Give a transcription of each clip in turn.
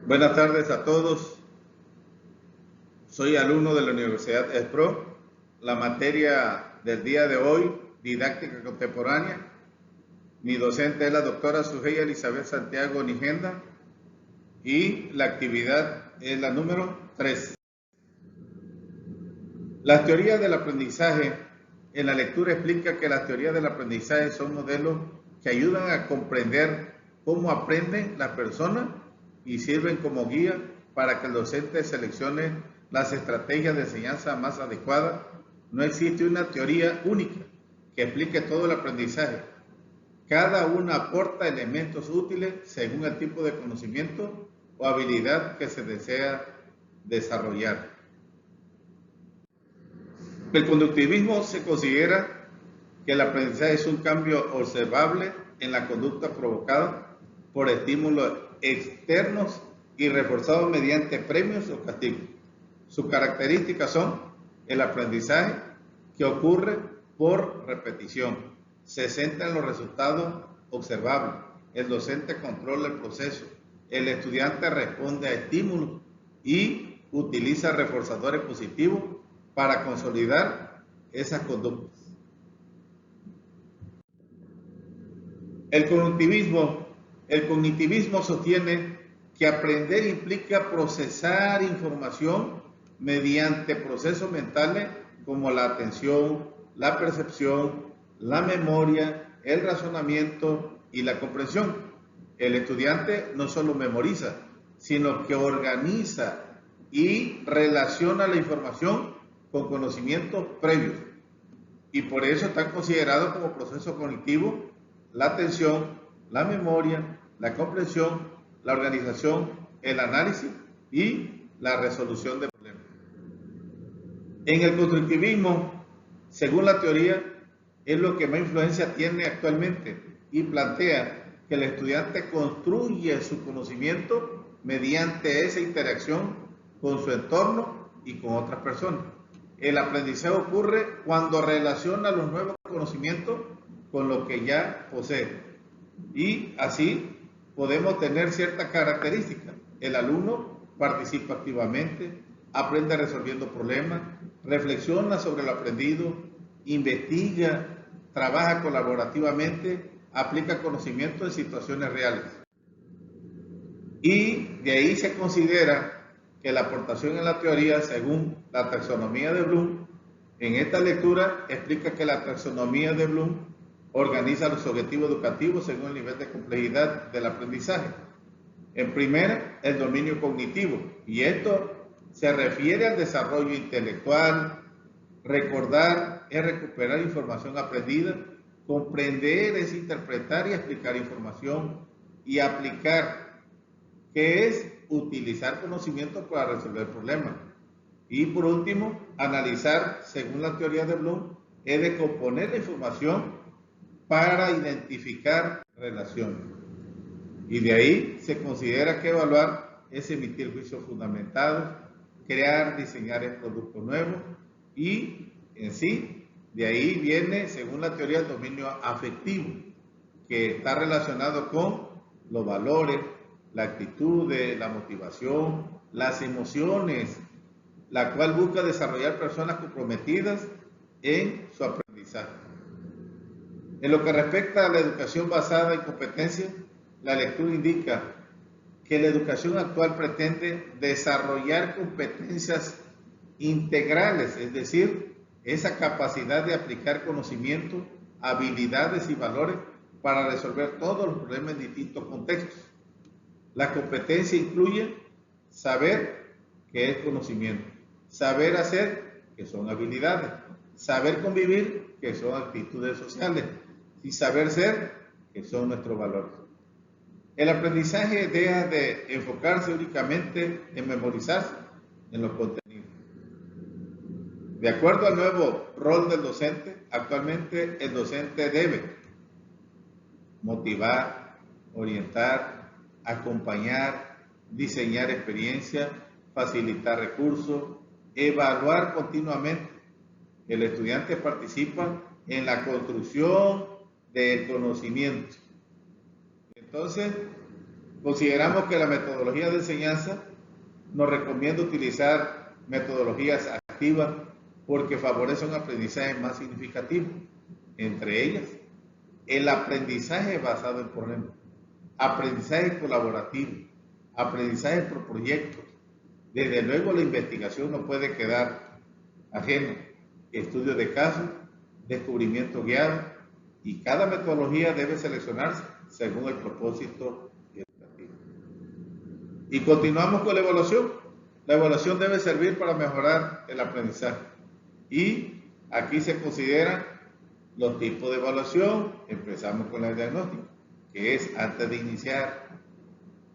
Buenas tardes a todos. Soy alumno de la Universidad ESPRO. La materia del día de hoy, didáctica contemporánea. Mi docente es la doctora Sujei Elizabeth Santiago Nigenda y la actividad es la número 3. Las teorías del aprendizaje. En la lectura explica que las teorías del aprendizaje son modelos que ayudan a comprender cómo aprenden las personas y sirven como guía para que el docente seleccione las estrategias de enseñanza más adecuadas. No existe una teoría única que explique todo el aprendizaje. Cada una aporta elementos útiles según el tipo de conocimiento o habilidad que se desea desarrollar. El conductivismo se considera que el aprendizaje es un cambio observable en la conducta provocada por estímulos externos y reforzados mediante premios o castigos. Sus características son el aprendizaje que ocurre por repetición, se centra en los resultados observables, el docente controla el proceso, el estudiante responde a estímulos y utiliza reforzadores positivos para consolidar esas conductas. El cognitivismo sostiene que aprender implica procesar información mediante procesos mentales como la atención, la percepción, la memoria, el razonamiento y la comprensión. El estudiante no solo memoriza, sino que organiza y relaciona la información con conocimientos previos. Y por eso están considerados como procesos cognitivos la atención, la memoria, la comprensión, la organización, el análisis y la resolución de problemas. En el constructivismo, según la teoría, es lo que más influencia tiene actualmente y plantea que el estudiante construye su conocimiento mediante esa interacción con su entorno y con otras personas. El aprendizaje ocurre cuando relaciona los nuevos conocimientos con lo que ya posee. Y así podemos tener ciertas características. El alumno participa activamente, aprende resolviendo problemas, reflexiona sobre lo aprendido, investiga, trabaja colaborativamente, aplica conocimiento en situaciones reales. Y de ahí se considera que la aportación en la teoría, según la taxonomía de Bloom, en esta lectura explica que la taxonomía de Bloom organiza los objetivos educativos según el nivel de complejidad del aprendizaje. En primera, el dominio cognitivo, y esto se refiere al desarrollo intelectual. Recordar es recuperar información aprendida, comprender es interpretar y explicar información, y aplicar, que es utilizar conocimiento para resolver problemas. Y por último, analizar, según la teoría de Bloom, es decomponer la información para identificar relaciones. Y de ahí se considera que evaluar es emitir juicios fundamentados, crear, diseñar productos nuevos y en sí, de ahí viene, según la teoría, el dominio afectivo, que está relacionado con los valores, la actitud, la motivación, las emociones, la cual busca desarrollar personas comprometidas en su aprendizaje. En lo que respecta a la educación basada en competencias, la lectura indica que la educación actual pretende desarrollar competencias integrales, es decir, esa capacidad de aplicar conocimiento, habilidades y valores para resolver todos los problemas en distintos contextos. La competencia incluye saber, que es conocimiento, saber hacer, que son habilidades, saber convivir, que son actitudes sociales, y saber ser, que son nuestros valores. El aprendizaje deja de enfocarse únicamente en memorizarse en los contenidos. De acuerdo al nuevo rol del docente, actualmente el docente debe motivar, orientar, acompañar, diseñar experiencias, facilitar recursos, evaluar continuamente. El estudiante participa en la construcción del conocimiento. Entonces, Consideramos que la metodología de enseñanza nos recomienda utilizar metodologías activas porque favorece un aprendizaje más significativo. Entre ellas, el aprendizaje basado en problemas, aprendizaje colaborativo, aprendizaje por proyectos. Desde luego la investigación no puede quedar ajena. Estudio de casos, descubrimiento guiado, y cada metodología debe seleccionarse según el propósito educativo. Y continuamos con la evaluación. La evaluación debe servir para mejorar el aprendizaje. Y aquí se consideran los tipos de evaluación. Empezamos con el diagnóstico, que es antes de iniciar.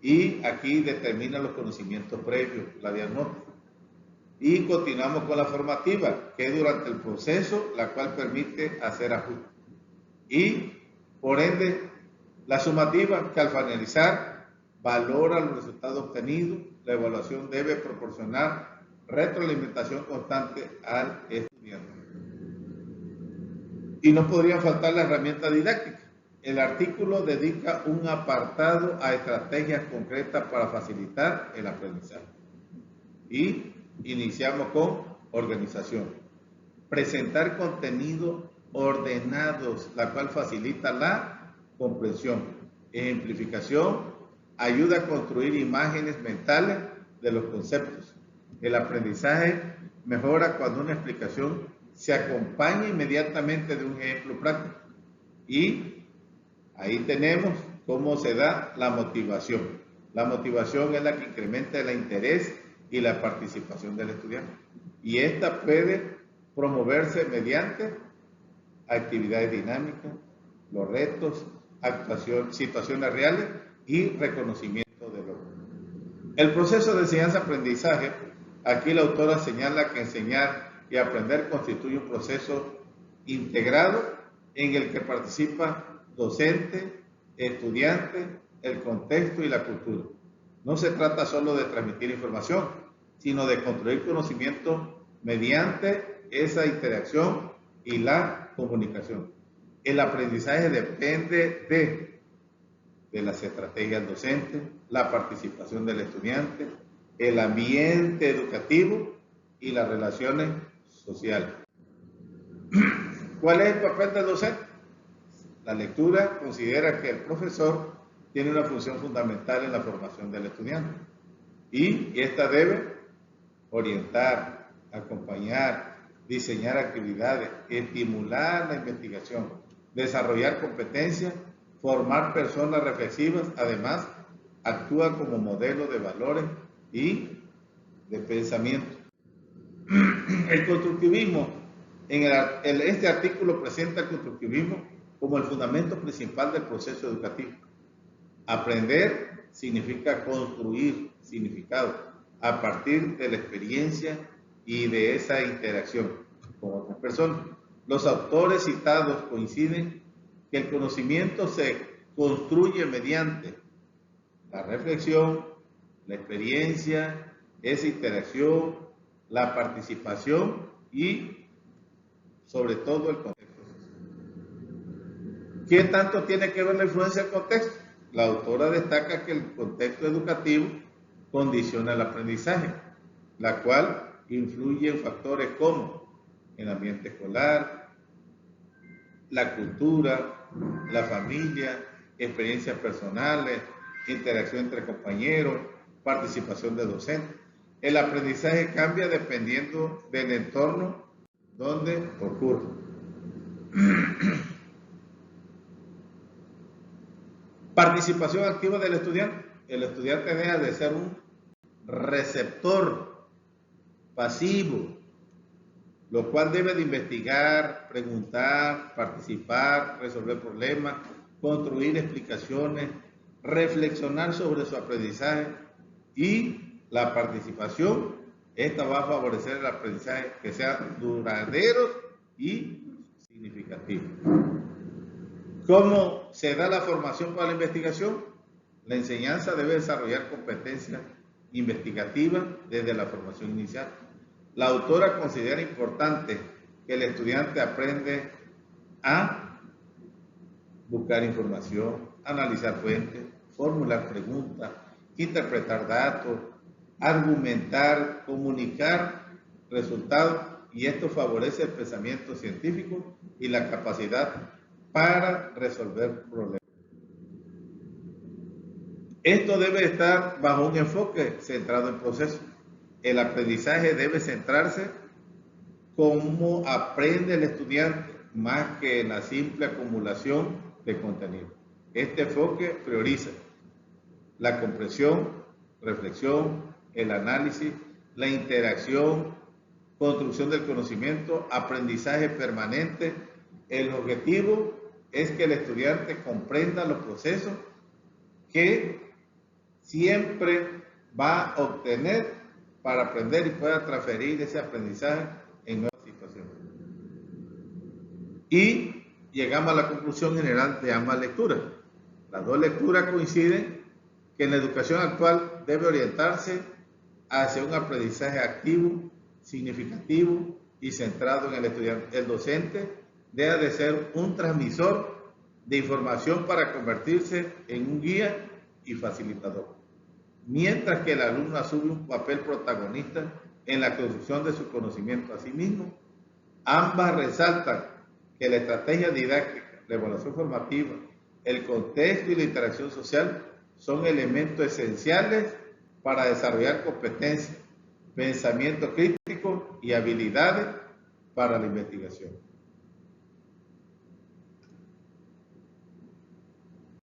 Y aquí determina los conocimientos previos, la diagnóstica. Y continuamos con la formativa, que es durante el proceso, la cual permite hacer ajustes. Y, por ende, la sumativa, que al finalizar valora los resultados obtenidos. La evaluación debe proporcionar retroalimentación constante al estudiante. Y no podría faltar la herramienta didáctica. El artículo dedica un apartado a estrategias concretas para facilitar el aprendizaje. Y iniciamos con organización. Presentar contenido ordenados, la cual facilita la comprensión. Ejemplificación, ayuda a construir imágenes mentales de los conceptos. El aprendizaje mejora cuando una explicación se acompaña inmediatamente de un ejemplo práctico. Y ahí tenemos cómo se da la motivación. La motivación es la que incrementa el interés y la participación del estudiante. Y esta puede promoverse mediante actividades dinámicas, los retos, situaciones reales y reconocimiento de logros. El proceso de enseñanza-aprendizaje, aquí la autora señala que enseñar y aprender constituye un proceso integrado en el que participa docente, estudiante, el contexto y la cultura. No se trata solo de transmitir información, sino de construir conocimiento mediante esa interacción y la comunicación. El aprendizaje depende de las estrategias docentes, la participación del estudiante, el ambiente educativo y las relaciones sociales. ¿Cuál es el papel del docente? La lectura considera que el profesor tiene una función fundamental en la formación del estudiante y esta debe orientar, acompañar, diseñar actividades, estimular la investigación, desarrollar competencias, formar personas reflexivas. Además, actúa como modelo de valores y de pensamiento. El constructivismo, este artículo presenta el constructivismo como el fundamento principal del proceso educativo. Aprender significa construir significado a partir de la experiencia y de esa interacción con otras personas. Los autores citados coinciden que el conocimiento se construye mediante la reflexión, la experiencia, esa interacción, la participación y sobre todo el contexto. ¿Qué tanto tiene que ver la influencia del contexto? La autora destaca que el contexto educativo condiciona el aprendizaje, la cual influye en factores como el ambiente escolar, la cultura, la familia, experiencias personales, interacción entre compañeros, participación de docentes. El aprendizaje cambia dependiendo del entorno donde ocurre. Participación activa del estudiante. El estudiante deja de ser un receptor pasivo, lo cual debe de investigar, preguntar, participar, resolver problemas, construir explicaciones, reflexionar sobre su aprendizaje y la participación. Esta va a favorecer el aprendizaje que sea duradero y significativo. ¿Cómo se da la formación para la investigación? La enseñanza debe desarrollar competencias investigativas desde la formación inicial. La autora considera importante que el estudiante aprende a buscar información, analizar fuentes, formular preguntas, interpretar datos, argumentar, comunicar resultados, y esto favorece el pensamiento científico y la capacidad para resolver problemas. Esto debe estar bajo un enfoque centrado en procesos. El aprendizaje debe centrarse cómo aprende el estudiante más que en la simple acumulación de contenido. Este enfoque prioriza la comprensión, reflexión, el análisis, la interacción, construcción del conocimiento, aprendizaje permanente. El objetivo es que el estudiante comprenda los procesos que siempre va a obtener para aprender y pueda transferir ese aprendizaje en nuevas situaciones. Y llegamos a la conclusión general de ambas lecturas. Las dos lecturas coinciden que en la educación actual debe orientarse hacia un aprendizaje activo, significativo y centrado en el estudiante. El docente debe de ser un transmisor de información para convertirse en un guía y facilitador, mientras que el alumno asume un papel protagonista en la construcción de su conocimiento a sí mismo. Ambas resaltan que la estrategia didáctica, la evaluación formativa, el contexto y la interacción social son elementos esenciales para desarrollar competencias, pensamiento crítico y habilidades para la investigación.